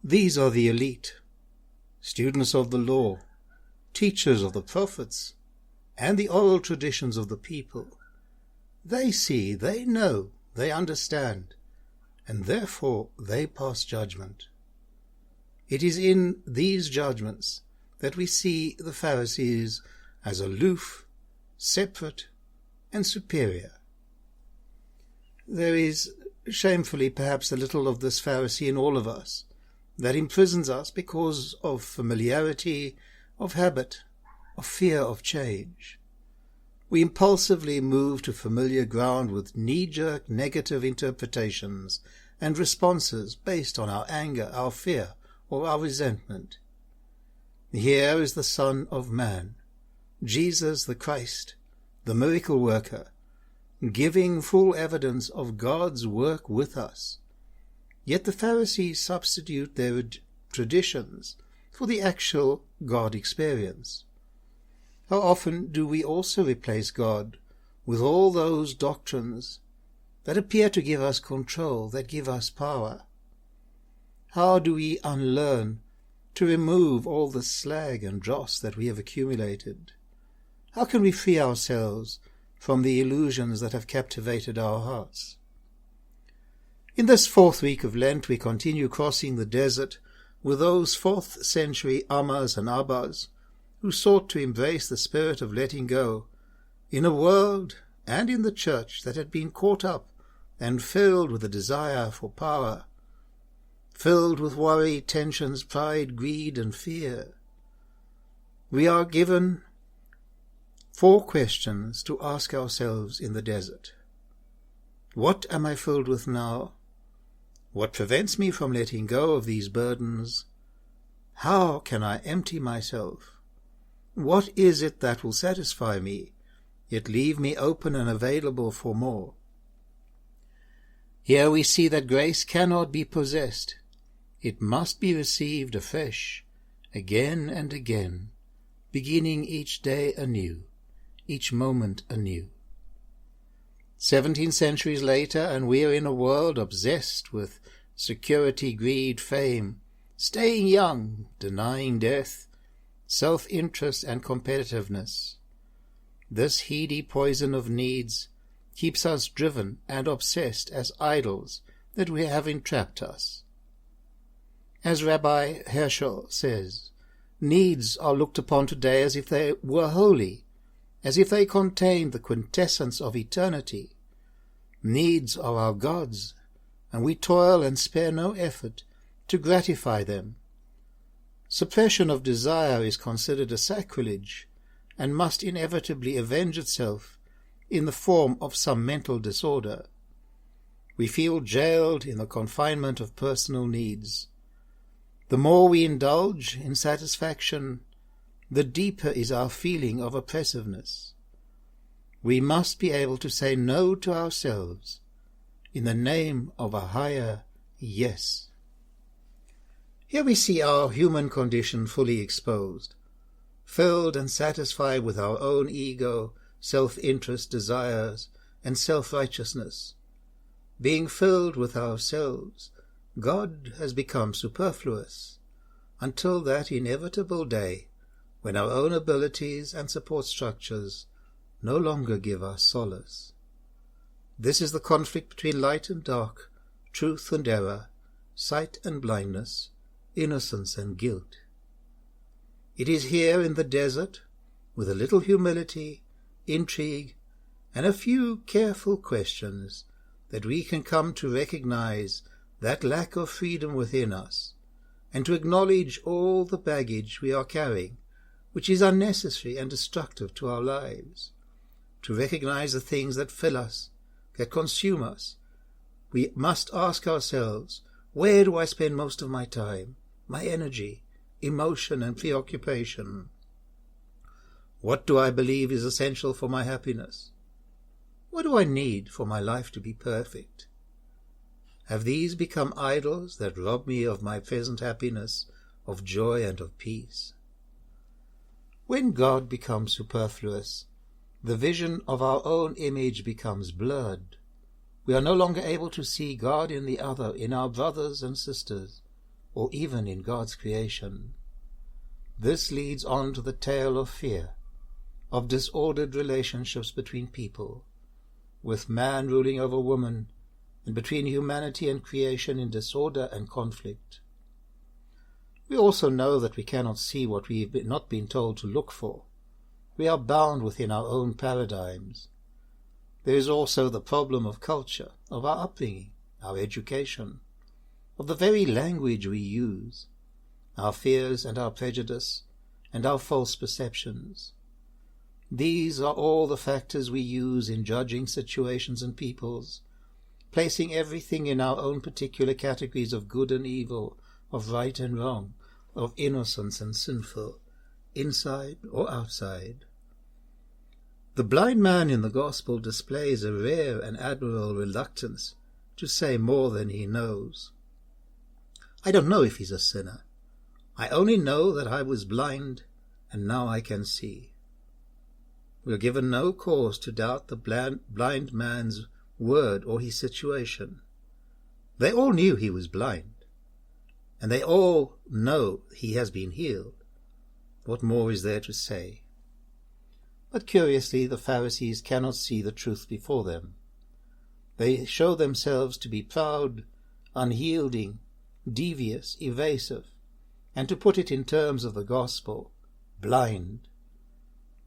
These are the elite, students of the law, teachers of the prophets, and the oral traditions of the people. They see, they know, they understand, and therefore they pass judgment. It is in these judgments that we see the Pharisees as aloof, separate, and superior. There is, shamefully perhaps, a little of this Pharisee in all of us, that imprisons us because of familiarity, of habit, of fear of change. We impulsively move to familiar ground with knee-jerk negative interpretations and responses based on our anger, our fear, or our resentment. Here is the Son of Man, Jesus the Christ, the miracle worker, giving full evidence of God's work with us. Yet the Pharisees substitute their traditions for the actual God experience. How often do we also replace God with all those doctrines that appear to give us control, that give us power? How do we unlearn to remove all the slag and dross that we have accumulated? How can we free ourselves from the illusions that have captivated our hearts? In this fourth week of Lent, we continue crossing the desert with those 4th century Ammas and Abbas who sought to embrace the spirit of letting go in a world and in the church that had been caught up and filled with a desire for power, filled with worry, tensions, pride, greed, and fear. We are given 4 questions to ask ourselves in the desert. What am I filled with now? What prevents me from letting go of these burdens? How can I empty myself? What is it that will satisfy me, yet leave me open and available for more? Here we see that grace cannot be possessed. It must be received afresh, again and again, beginning each day anew, each moment anew. 17 centuries later, and we are in a world obsessed with security, greed, fame, staying young, denying death, self-interest and competitiveness. This heady poison of needs keeps us driven and obsessed as idols that we have entrapped us. As Rabbi Herschel says, needs are looked upon today as if they were holy, as if they contained the quintessence of eternity. Needs are our gods, and we toil and spare no effort to gratify them. Suppression of desire is considered a sacrilege, and must inevitably avenge itself in the form of some mental disorder. We feel jailed in the confinement of personal needs. The more we indulge in satisfaction, the deeper is our feeling of oppressiveness. We must be able to say no to ourselves in the name of a higher yes. Here we see our human condition fully exposed, filled and satisfied with our own ego, self-interest, desires, and self-righteousness. Being filled with ourselves, God has become superfluous, until that inevitable day when our own abilities and support structures no longer give us solace. This is the conflict between light and dark, truth and error, sight and blindness, innocence and guilt. It is here in the desert, with a little humility, intrigue, and a few careful questions, that we can come to recognize that lack of freedom within us, and to acknowledge all the baggage we are carrying, which is unnecessary and destructive to our lives. To recognize the things that fill us, that consume us, we must ask ourselves, where do I spend most of my time, my energy, emotion, and preoccupation? What do I believe is essential for my happiness? What do I need for my life to be perfect? Have these become idols that rob me of my present happiness, of joy and of peace? When God becomes superfluous, the vision of our own image becomes blurred. We are no longer able to see God in the other, in our brothers and sisters, or even in God's creation. This leads on to the tale of fear, of disordered relationships between people, with man ruling over woman, and between humanity and creation in disorder and conflict. We also know that we cannot see what we have not been told to look for. We are bound within our own paradigms. There is also the problem of culture, of our upbringing, our education, of the very language we use, our fears and our prejudice, and our false perceptions. These are all the factors we use in judging situations and peoples, placing everything in our own particular categories of good and evil, of right and wrong, of innocence and sinful, inside or outside. The blind man in the Gospel displays a rare and admirable reluctance to say more than he knows. I don't know if he's a sinner. I only know that I was blind, and now I can see. We are given no cause to doubt the blind man's word or his situation. They all knew he was blind, and they all know he has been healed. What more is there to say? But curiously, the Pharisees cannot see the truth before them. They show themselves to be proud, unyielding, devious, evasive, and to put it in terms of the gospel, blind.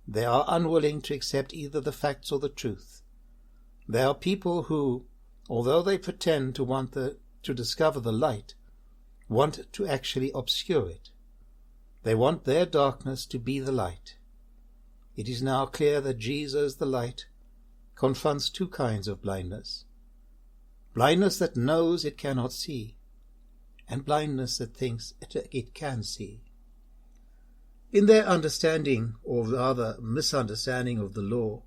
They are unwilling to accept either the facts or the truth. They are people who, although they pretend to want to discover the light, want to actually obscure it. They want their darkness to be the light. It is now clear that Jesus, the light, confronts two kinds of blindness. Blindness that knows it cannot see, and blindness that thinks it can see. In their understanding, or rather misunderstanding of the law,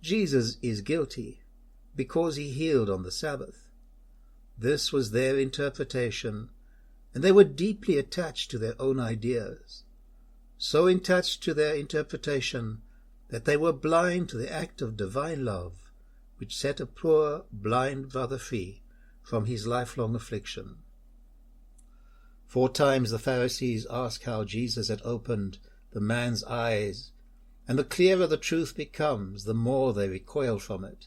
Jesus is guilty because he healed on the Sabbath. This was their interpretation, and they were deeply attached to their own ideas, so attached to their interpretation that they were blind to the act of divine love which set a poor, blind brother free from his lifelong affliction. 4 times the Pharisees ask how Jesus had opened the man's eyes, and the clearer the truth becomes, the more they recoil from it.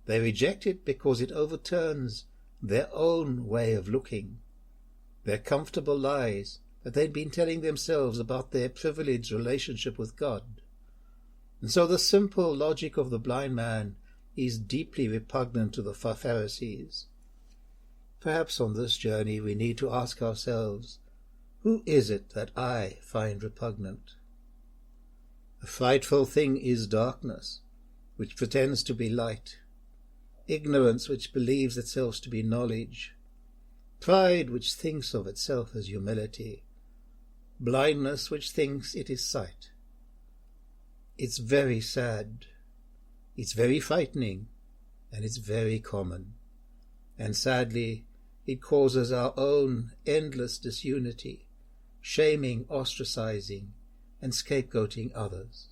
They reject it because it overturns their own way of looking, their comfortable lies that they'd been telling themselves about their privileged relationship with God. And so the simple logic of the blind man is deeply repugnant to the Pharisees. Perhaps on this journey we need to ask ourselves, who is it that I find repugnant? A frightful thing is darkness, which pretends to be light, ignorance which believes itself to be knowledge, pride which thinks of itself as humility, blindness which thinks it is sight. It's very sad, it's very frightening, and it's very common. And sadly, it causes our own endless disunity, shaming, ostracizing, and scapegoating others.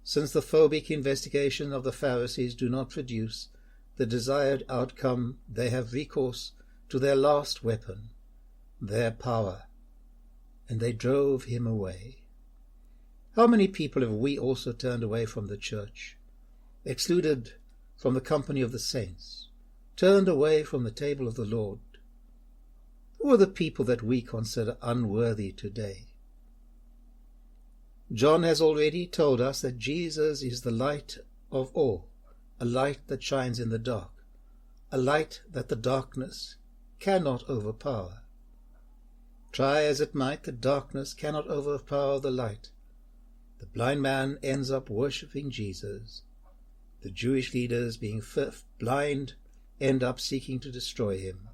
Since the phobic investigation of the Pharisees do not produce the desired outcome, they have recourse to their last weapon, their power, and they drove him away. How many people have we also turned away from the church, excluded from the company of the saints, turned away from the table of the Lord? Who are the people that we consider unworthy today? John has already told us that Jesus is the light of all, a light that shines in the dark, a light that the darkness cannot overpower. Try as it might, the darkness cannot overpower the light. The blind man ends up worshipping Jesus. The Jewish leaders, being blind, end up seeking to destroy him.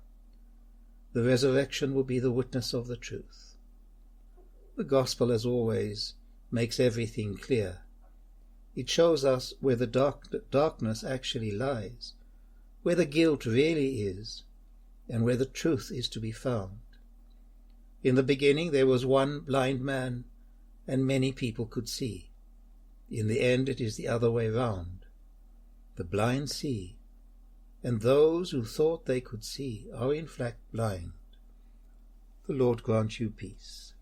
The resurrection will be the witness of the truth. The gospel, as always, makes everything clear. It shows us where the darkness actually lies, where the guilt really is, and where the truth is to be found. In the beginning there was one blind man, and many people could see. In the end it is the other way round. The blind see, and those who thought they could see are in fact blind. The Lord grant you peace.